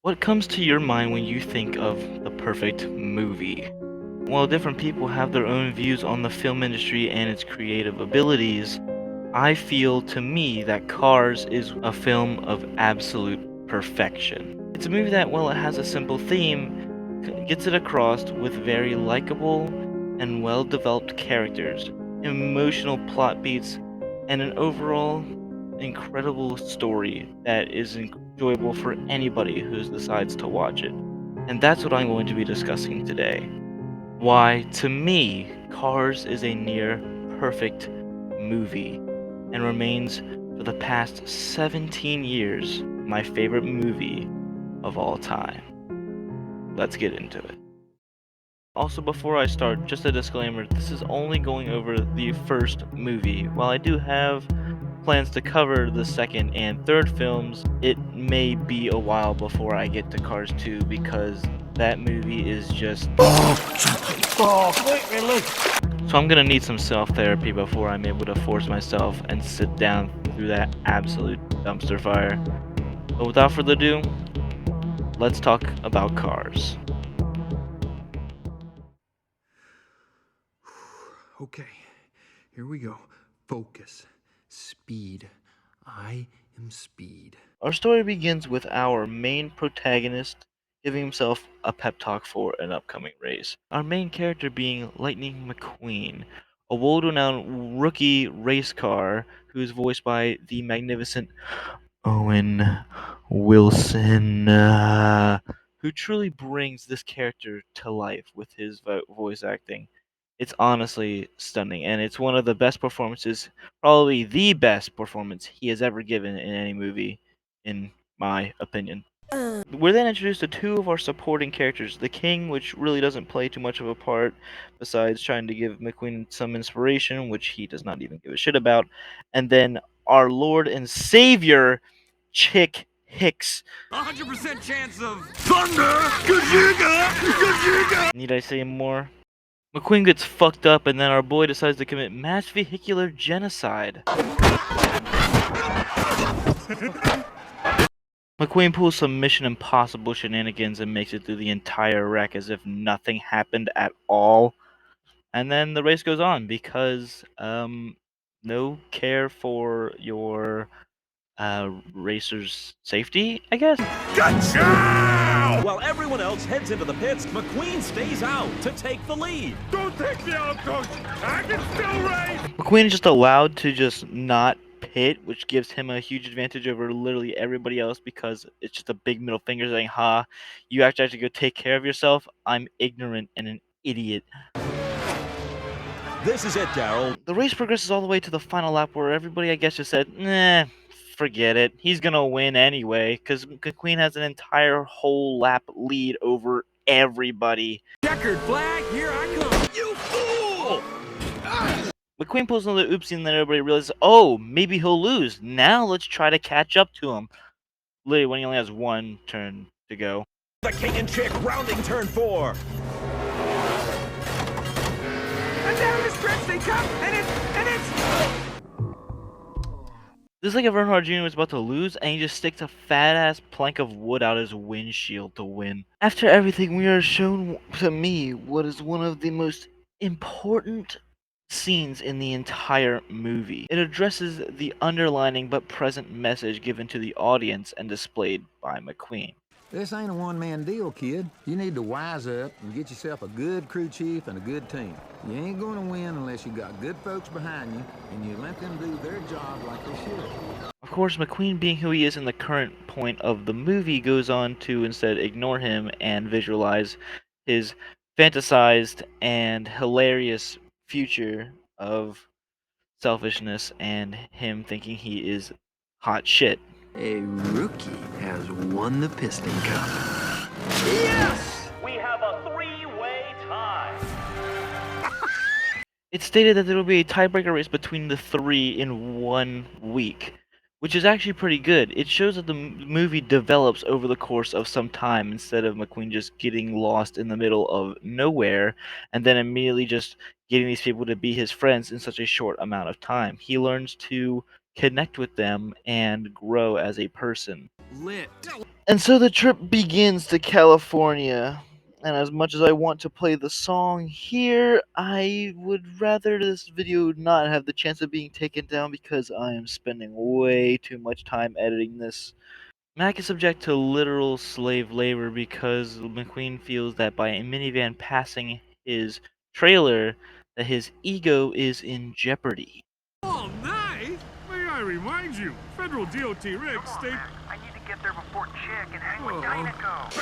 What comes to your mind when you think of the perfect movie? While different people have their own views on the film industry and its creative abilities, I feel to me that Cars is a film of absolute perfection. It's a movie that, while it has a simple theme, gets it across with very likable and well developed characters, emotional plot beats, and an overall incredible story that is enjoyable for anybody who decides to watch it. And that's what I'm going to be discussing today. Why, to me, Cars is a near perfect movie and remains, for the past 17 years, my favorite movie of all time. Let's get into it. Also, before I start, just a disclaimer, this is only going over the first movie. While I do have plans to cover the second and third films, it may be a while before I get to Cars 2 because that movie is just... So I'm gonna need some self-therapy before I'm able to force myself and sit down through that absolute dumpster fire. But without further ado, let's talk about Cars. Okay, here we go. Focus. Speed. I am speed. Our story begins with our main protagonist giving himself a pep talk for an upcoming race. Our main character being Lightning McQueen, a world-renowned rookie race car who is voiced by the magnificent Owen Wilson, who truly brings this character to life with his voice acting. It's honestly stunning, and it's one of the best performances, probably the best performance he has ever given in any movie, in my opinion. We're then introduced to two of our supporting characters, the King, which really doesn't play too much of a part, besides trying to give McQueen some inspiration, which he does not even give a shit about, and then our Lord and Savior, Chick Hicks. 100% chance of thunder! Gajiga! Gajiga! Need I say more? McQueen gets fucked up, and then our boy decides to commit mass vehicular genocide. McQueen pulls some Mission Impossible shenanigans and makes it through the entire wreck as if nothing happened at all. And then the race goes on because no care for your racer's safety, I guess. Gotcha! While everyone else heads into the pits, McQueen stays out to take the lead. Don't take me out, Coach! I can still race! McQueen is just allowed to just not pit, which gives him a huge advantage over literally everybody else because it's just a big middle finger saying, ha, you actually have to go take care of yourself. I'm ignorant and an idiot. This is it, Daryl. The race progresses all the way to the final lap where everybody, I guess, just said, nah, forget it. He's going to win anyway because McQueen has an entire whole lap lead over everybody. Checkered flag, here I come. You fool! McQueen pulls another oopsie and then everybody realizes, oh, maybe he'll lose. Now let's try to catch up to him. Literally when he only has one turn to go. The King and Chick rounding turn 4. And down the stretch they come, and it's... This is like if Earnhardt Jr. was about to lose and he just sticks a fat-ass plank of wood out his windshield to win. After everything, we are shown, to me, what is one of the most important scenes in the entire movie. It addresses the underlining but present message given to the audience and displayed by McQueen. This ain't a one-man deal, kid. You need to wise up and get yourself a good crew chief and a good team. You ain't gonna win unless you got good folks behind you and you let them do their job like they should. Of course, McQueen, being who he is in the current point of the movie, goes on to instead ignore him and visualize his fantasized and hilarious future of selfishness and him thinking he is hot shit. A rookie has won the Piston Cup. Yes! We have a 3-way tie. It's stated that there will be a tiebreaker race between the three in 1 week, which is actually pretty good. It shows that the movie develops over the course of some time instead of McQueen just getting lost in the middle of nowhere and then immediately just getting these people to be his friends in such a short amount of time. He learns to connect with them, and grow as a person. Lit. And so the trip begins to California. And as much as I want to play the song here, I would rather this video not have the chance of being taken down because I am spending way too much time editing this. Mac is subject to literal slave labor because McQueen feels that by a minivan passing his trailer, that his ego is in jeopardy. All night? May I remind you, federal DOT regs state... I need to get there before Chick and hang with Dinoco.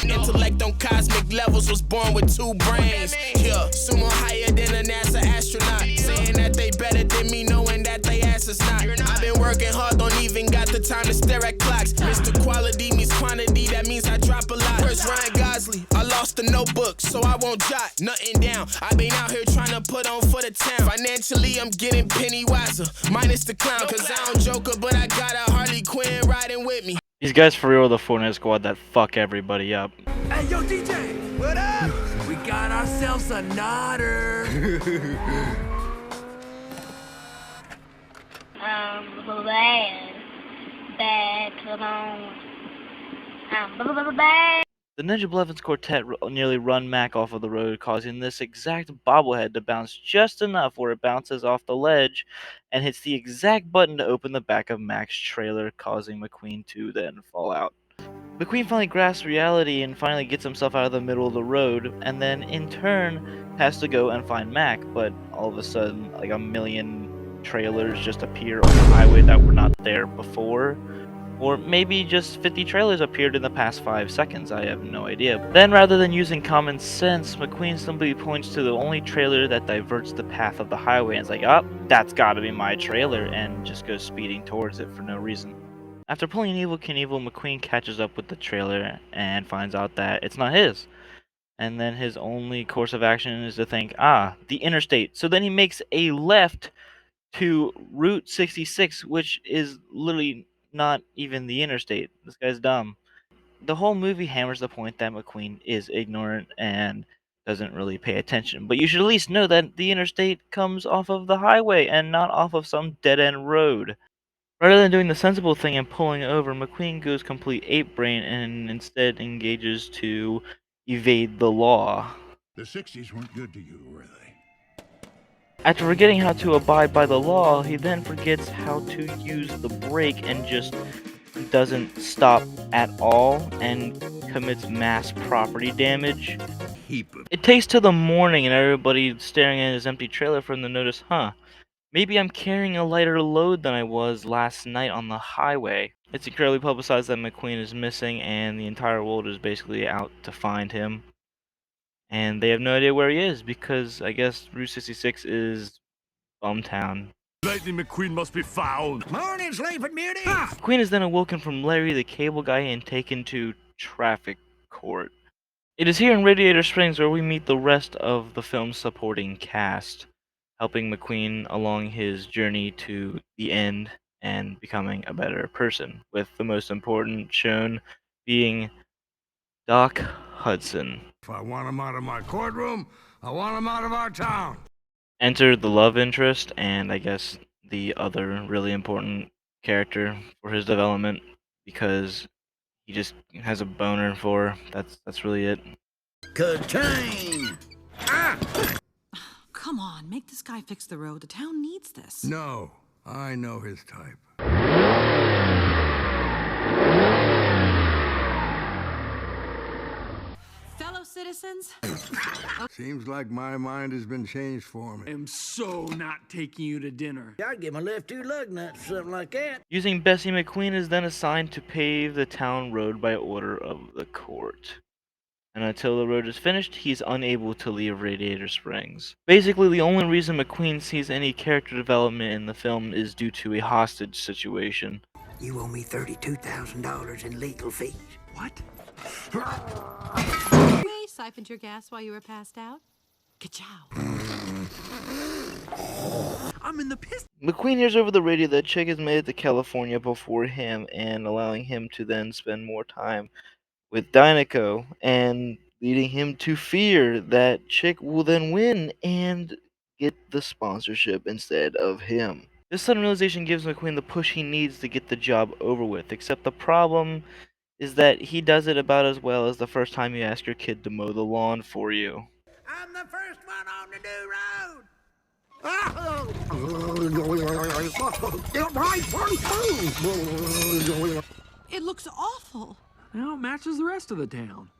Intellect on cosmic levels, was born with 2 brains. Yeah, sumo higher than a NASA astronaut. Saying that they better than me, knowing that they ass is not. I've been working hard, don't even got the time to stare at clocks. Mr. Quality means quantity, that means I drop a lot. First Ryan Gosling, I lost the notebook, so I won't jot nothing down. I've been out here trying to put on for the town. Financially, I'm getting penny wiser, minus the clown, cause I don't joker, but I got a Harley Quinn riding with me. These guys for real are the Fortnite squad that fuck everybody up. Hey, yo, DJ! What up? We got ourselves a nodder. Bad, come on. Bad. The Ninja Blevins quartet nearly run Mac off of the road, causing this exact bobblehead to bounce just enough where it bounces off the ledge and hits the exact button to open the back of Mac's trailer, causing McQueen to then fall out. McQueen finally grasps reality and finally gets himself out of the middle of the road, and then in turn has to go and find Mac, but all of a sudden like a million trailers just appear on the highway that were not there before. Or maybe just 50 trailers appeared in the past 5 seconds, I have no idea. Then rather than using common sense, McQueen simply points to the only trailer that diverts the path of the highway and is like, oh, that's gotta be my trailer, and just goes speeding towards it for no reason. After pulling an Evel Knievel, McQueen catches up with the trailer and finds out that it's not his. And then his only course of action is to think, the interstate. So then he makes a left to Route 66, which is literally not even the interstate. This guy's dumb. The whole movie hammers the point that McQueen is ignorant and doesn't really pay attention. But you should at least know that the interstate comes off of the highway and not off of some dead-end road. Rather than doing the sensible thing and pulling over, McQueen goes complete ape-brain and instead engages to evade the law. The 60s weren't good to you, were they? After forgetting how to abide by the law, he then forgets how to use the brake and just doesn't stop at all and commits mass property damage. It takes till the morning and everybody staring at his empty trailer for him to notice, maybe I'm carrying a lighter load than I was last night on the highway. It's incredibly publicized that McQueen is missing and the entire world is basically out to find him. And they have no idea where he is because I guess Route 66 is Bumtown. Lightning McQueen must be found. Morning, Sleeping Beauty! McQueen is then awoken from Larry the Cable Guy and taken to traffic court. It is here in Radiator Springs where we meet the rest of the film's supporting cast, helping McQueen along his journey to the end and becoming a better person, with the most important shown being Doc Hudson. If I want him out of my courtroom, I want him out of our town. Enter the love interest and I guess the other really important character for his development because he just has a boner for her. That's really it. Ka-ching! Come on, make this guy fix the road. The town needs this. No, I know his type. Fellow citizens, Seems like my mind has been changed for me. I'm so not taking you to dinner. I'd give my left 2 lug nuts or something like that. Using Bessie, McQueen is then assigned to pave the town road by order of the court. And until the road is finished, he's unable to leave Radiator Springs. Basically, the only reason McQueen sees any character development in the film is due to a hostage situation. You owe me $32,000 in legal fees. What? we siphoned your gas while you were passed out. Ka-chow. I'm in the piss. McQueen hears over the radio that Chick has made it to California before him and allowing him to then spend more time with Dinoco and leading him to fear that Chick will then win and get the sponsorship instead of him. This sudden realization gives McQueen the push he needs to get the job over with, except the problem is that he does it about as well as the first time you ask your kid to mow the lawn for you. I'm the first one on the new road. It looks awful. Well, it matches the rest of the town.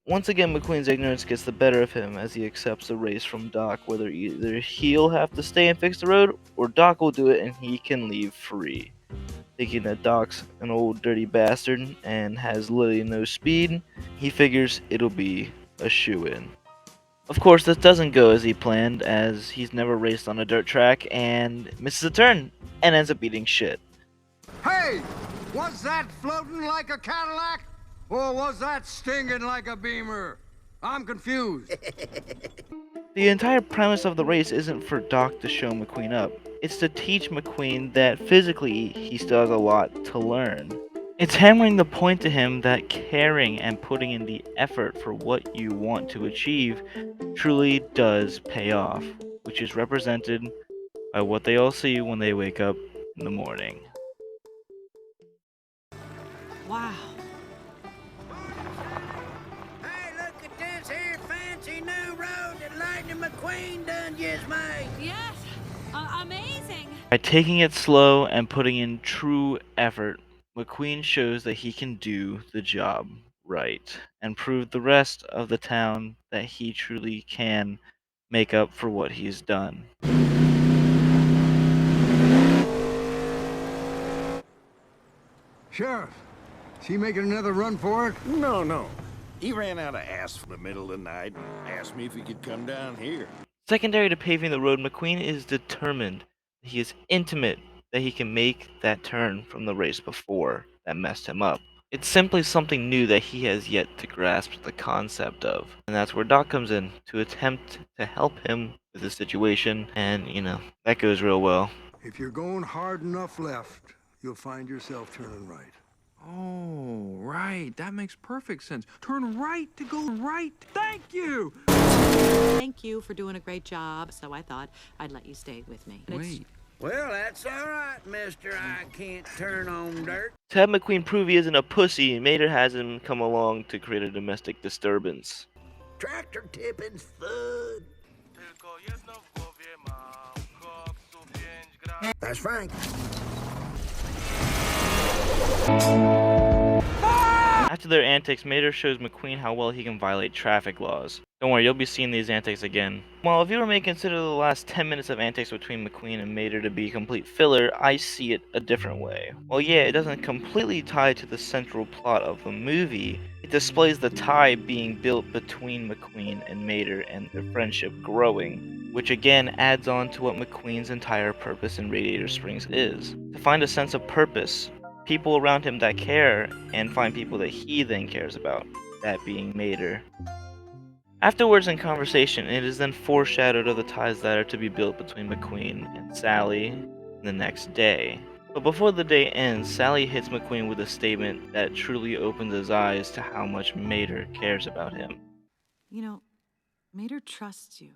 Once again, McQueen's ignorance gets the better of him as he accepts the race from Doc, whether either he'll have to stay and fix the road, or Doc will do it and he can leave free. Thinking that Doc's an old dirty bastard and has literally no speed, he figures it'll be a shoo-in. Of course, this doesn't go as he planned, as he's never raced on a dirt track and misses a turn and ends up eating shit. Hey! Was that floating like a Cadillac? Or was that stinging like a Beamer? I'm confused. The entire premise of the race isn't for Doc to show McQueen up. It's to teach McQueen that physically he still has a lot to learn. It's hammering the point to him that caring and putting in the effort for what you want to achieve truly does pay off, which is represented by what they all see when they wake up in the morning. Wow. Hey, look at this here fancy new road that Lightning McQueen done just made. Yes. Amazing. By taking it slow and putting in true effort, McQueen shows that he can do the job right and prove the rest of the town that he truly can make up for what he's done. Sheriff, is he making another run for it? No. He ran out of ass for the middle of the night and asked me if he could come down here. Secondary to paving the road, McQueen is determined. He is intimate that he can make that turn from the race before that messed him up. It's simply something new that he has yet to grasp the concept of. And that's where Doc comes in to attempt to help him with the situation. And, that goes real well. If you're going hard enough left, you'll find yourself turning right. Oh, right. That makes perfect sense. Turn right to go right. Thank you! Thank you for doing a great job, so I thought I'd let you stay with me. Wait. Well, that's all right, mister. I can't turn on dirt. To have McQueen prove he isn't a pussy, Mater has him come along to create a domestic disturbance. Tractor tipping's fun. That's Frank. After their antics, Mater shows McQueen how well he can violate traffic laws. Don't worry, you'll be seeing these antics again. While a viewer may consider the last 10 minutes of antics between McQueen and Mater to be complete filler, I see it a different way. Well, yeah, it doesn't completely tie to the central plot of the movie. It displays the tie being built between McQueen and Mater and their friendship growing, which again adds on to what McQueen's entire purpose in Radiator Springs is. To find a sense of purpose, people around him that care, and find people that he then cares about, that being Mater. Afterwards in conversation, it is then foreshadowed of the ties that are to be built between McQueen and Sally the next day. But before the day ends, Sally hits McQueen with a statement that truly opens his eyes to how much Mater cares about him. Mater trusts you.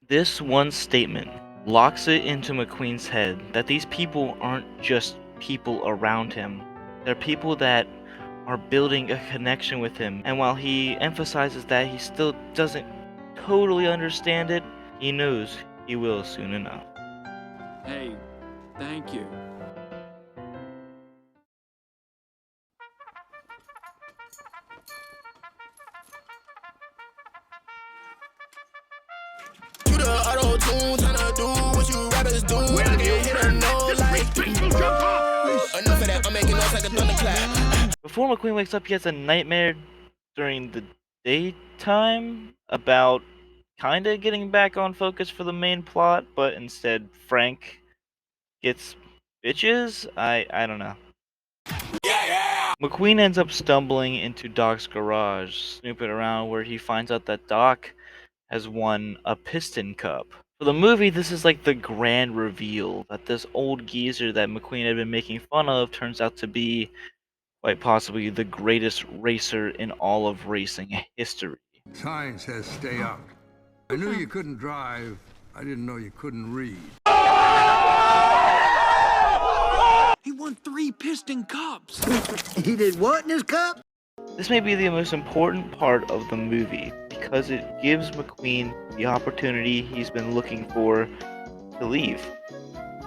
This one statement locks it into McQueen's head that these people aren't just people around him. They're people that are building a connection with him, and while he emphasizes that he still doesn't totally understand it, he knows he will soon enough. Hey, thank you. Auto-tune, tryna do what you rappers do. I can hit a note like enough of that, I'm making noise like a thunderclap. Before McQueen wakes up, he has a nightmare during the daytime about kinda getting back on focus for the main plot, but instead Frank gets bitches? I don't know. McQueen ends up stumbling into Doc's garage, snooping around where he finds out that Doc has won a piston cup. For the movie, this is like the grand reveal that this old geezer that McQueen had been making fun of turns out to be quite possibly the greatest racer in all of racing history. Sign says stay out. I knew you couldn't drive. I didn't know you couldn't read. He won 3 piston cups. He did what in his cup? This may be the most important part of the movie because it gives McQueen the opportunity he's been looking for to leave.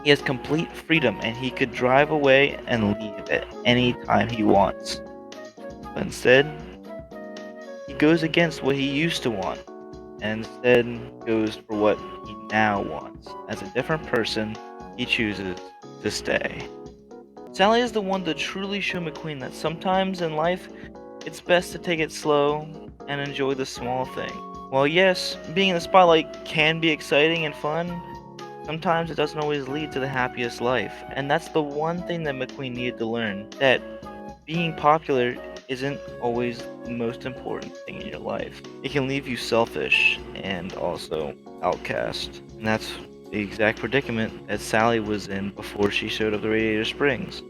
He has complete freedom and he could drive away and leave at any time he wants. But instead, he goes against what he used to want and instead goes for what he now wants. As a different person, he chooses to stay. Sally is the one to truly show McQueen that sometimes in life, it's best to take it slow and enjoy the small thing. While yes, being in the spotlight can be exciting and fun, sometimes it doesn't always lead to the happiest life. And that's the one thing that McQueen needed to learn, that being popular isn't always the most important thing in your life. It can leave you selfish and also outcast. And that's the exact predicament that Sally was in before she showed up to Radiator Springs.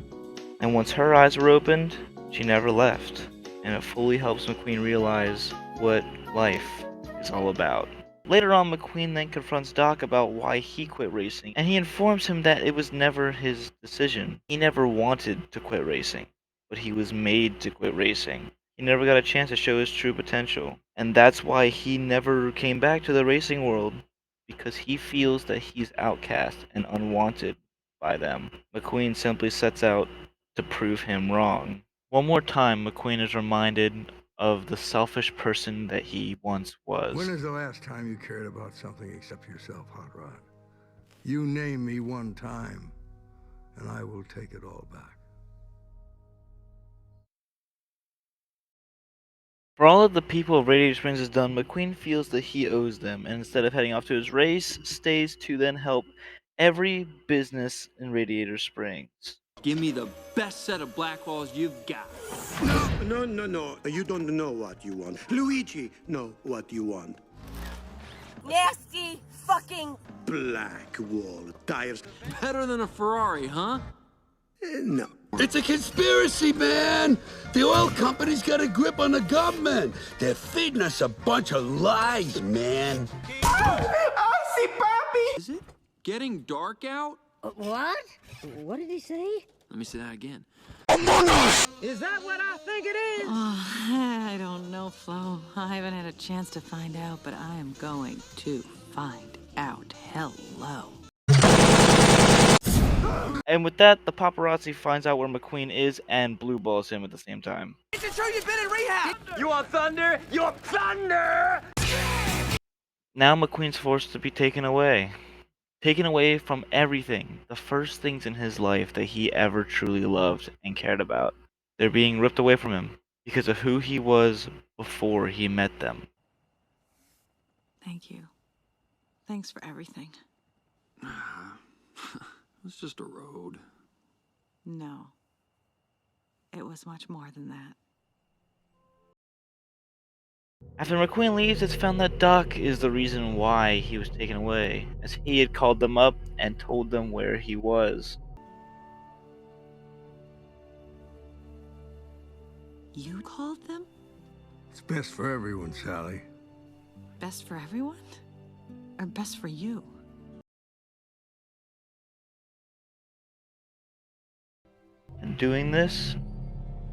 And once her eyes were opened, she never left. And it fully helps McQueen realize what life is all about. Later on, McQueen then confronts Doc about why he quit racing, and he informs him that it was never his decision. He never wanted to quit racing, but he was made to quit racing. He never got a chance to show his true potential, and that's why he never came back to the racing world, because he feels that he's outcast and unwanted by them. McQueen simply sets out to prove him wrong. One more time, McQueen is reminded of the selfish person that he once was. When is the last time you cared about something except yourself, Hot Rod? You name me one time, and I will take it all back. For all that the people of Radiator Springs has done, McQueen feels that he owes them, and instead of heading off to his race, stays to then help every business in Radiator Springs. Give me the best set of black walls you've got. No. You don't know what you want. Luigi know what you want. Nasty fucking Black wall tires. Better than a Ferrari, huh? No. It's a conspiracy, man! The oil company's got a grip on the government. They're feeding us a bunch of lies, man. I see, Papi! Is it getting dark out? What? What did he say? Let me say that again. Is that what I think it is? Oh, I don't know, Flo. I haven't had a chance to find out, but I am going to find out. Hello. And with that, the paparazzi finds out where McQueen is and blue balls him at the same time. It's true you've been in rehab! You want thunder? You want thunder? Now McQueen's forced to be taken away. Taken away from everything, the first things in his life that he ever truly loved and cared about. They're being ripped away from him because of who he was before he met them. Thank you. Thanks for everything. It's just a road. No. It was much more than that. After McQueen leaves, it's found that Doc is the reason why he was taken away, as he had called them up and told them where he was. You called them? It's best for everyone, Sally. Best for everyone? Or best for you? In doing this,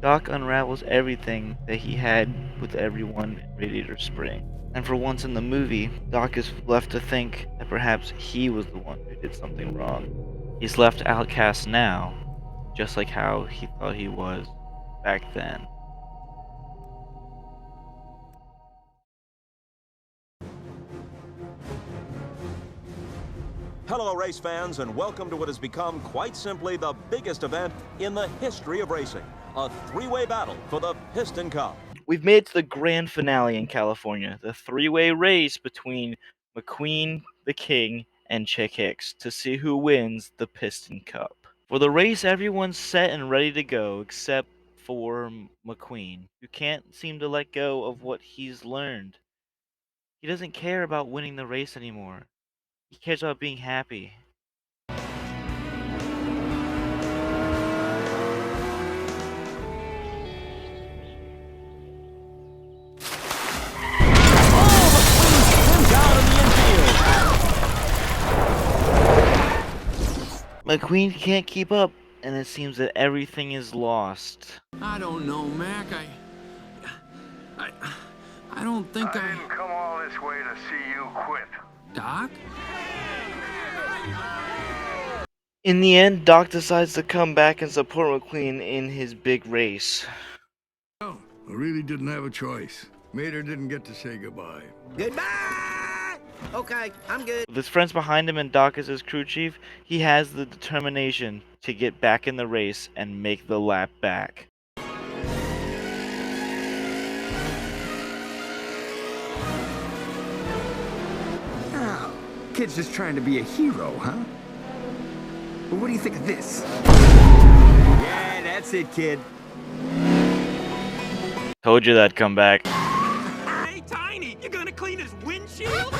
Doc unravels everything that he had with everyone in Radiator Springs. And for once in the movie, Doc is left to think that perhaps he was the one who did something wrong. He's left outcast now, just like how he thought he was back then. Hello, race fans, and welcome to what has become quite simply the biggest event in the history of racing. A three-way battle for the Piston Cup. We've made it to the grand finale in California, the three-way race between McQueen, the King, and Chick Hicks to see who wins the Piston Cup. For the race, everyone's set and ready to go except for McQueen, who can't seem to let go of what he's learned. He doesn't care about winning the race anymore. He cares about being happy. McQueen can't keep up, and it seems that everything is lost. I don't know, Mac. I don't think I didn't come all this way to see you quit. Doc? In the end, Doc decides to come back and support McQueen in his big race. Oh, I really didn't have a choice. Mater didn't get to say goodbye. Goodbye! Okay, I'm good. With his friends behind him and Doc as his crew chief, he has the determination to get back in the race and make the lap back. Oh, kid's just trying to be a hero, huh? Well, what do you think of this? Yeah, that's it, kid. Told you that'd come back. Hey, Tiny, you gonna clean his windshield?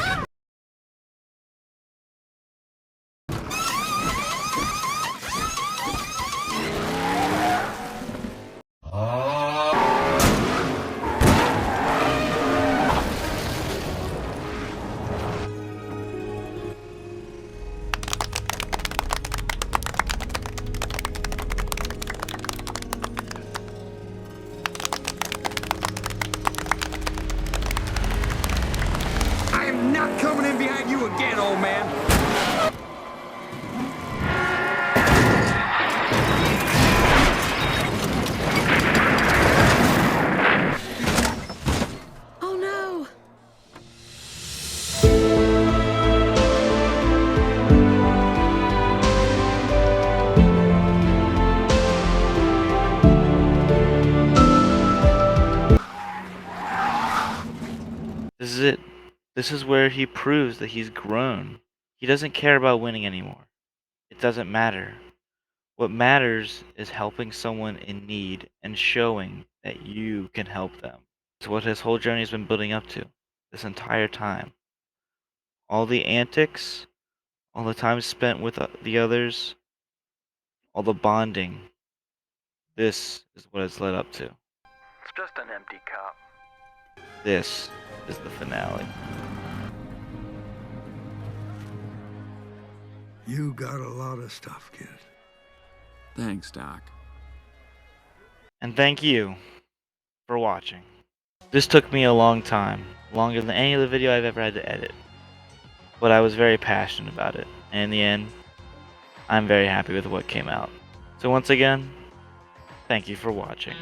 I am not coming in behind you again, old man. Oh no! This is it. This is where he proves that he's grown. He doesn't care about winning anymore. It doesn't matter. What matters is helping someone in need and showing that you can help them. It's what his whole journey has been building up to this entire time. All the antics, all the time spent with the others, all the bonding. This is what it's led up to. It's just an empty cup. This is the finale. You got a lot of stuff, kid. Thanks, Doc. And thank you for watching. This took me a long time, longer than any other video I've ever had to edit. But I was very passionate about it, and in the end, I'm very happy with what came out. So once again, thank you for watching.